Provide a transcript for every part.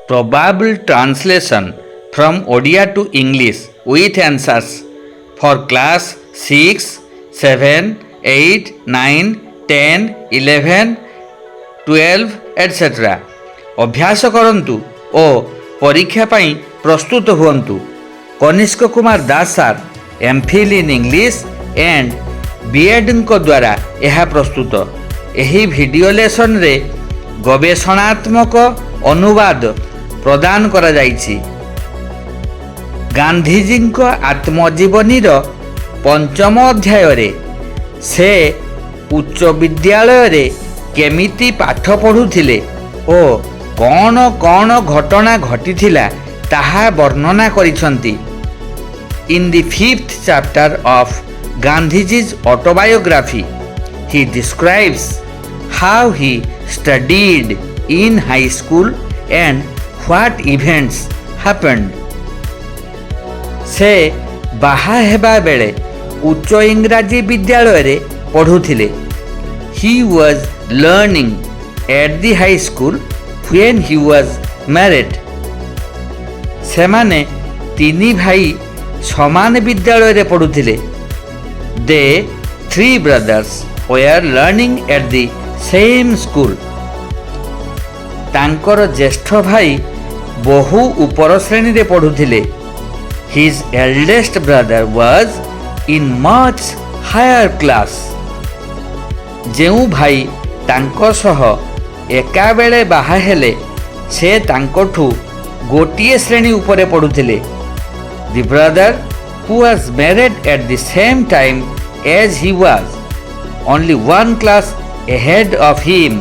probable translation from Odia to English with answers for class 6, 7, 8, 9, 10, 11, 12 etc. अभ्यास करंतु ओ परीक्षा पाई प्रस्तुत हुअन्तु। Kanishka Kumar Das sir MPhil in English and BEd द्वारा यह प्रस्तुत। एही वीडियो लेसन रे गवेषणात्मक अनुवाद प्रदान करा जाइछि। गांधीजी आत्मजीवनी पंचम अध्याय रे से उच्च विद्यालय रे केमिति पाठ पढ़ुथिले ओ कौन कौन घटना घटिथिला ताहा वर्णना करिसंती। In the 5th chapter of Gandhiji's autobiography, he describes how he studied in high school and what events happened. से बाहा हेबा बेले उच्च इंग्राजी विद्यालय रे पढ़ुथिले। He was learning at the high school when he was married. सेमाने तीनी भाई समान विद्यालय रे पढ़ुथिले। They 3 brothers were learning at the same school. तांकर ज्येष्ठ भाई बहु उपर श्रेणी रे पढ़ुथिले। His eldest brother was in much higher class. जेउ भाई तांको सह एका बेले बाहा हेले से तांकोठु गोटिए श्रेणी उपरे पढ़ुथिले। The brother who was married at the same time as he was only 1 class ahead of him.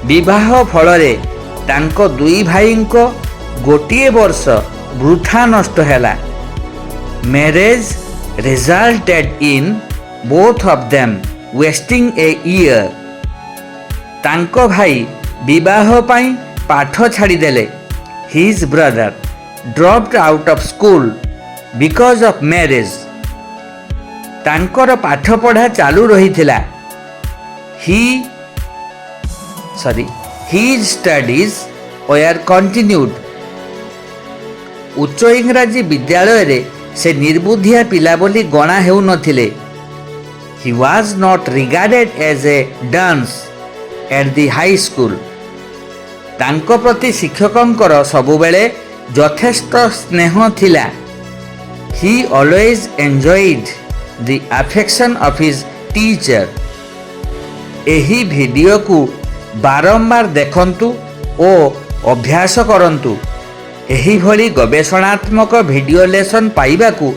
विवाह फलरे तांको दुई भाईंको गोटिए वर्ष वृथा नष्ट हैला। Marriage resulted in both of them wasting a year. तांको भाई विवाह पाई पाठ छाड़ी देले। His brother dropped out of school because of marriage. तांकर पाठ पढ़ा चालू रही थिला। His studies were continued. उच्च इंग्राजी विद्यालय रे से निर्बुद्धिया पिला बोली गणा हेउ नथिले। He was not regarded as a dunce at the high school. तांको प्रति शिक्षकंकर सबुबेले यथेष्ट स्नेह थिला। He always enjoyed the affection of his teacher. एही वीडियो को बारंबार देखंतु ओ अभ्यास करंतु। एही भली गवेषणात्मक वीडियो लेसन पाइबाकू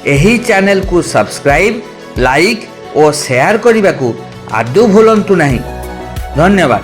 एही चैनल को सब्सक्राइब, लाइक और शेयर करने को आदौ भूलंतु नहीं। धन्यवाद।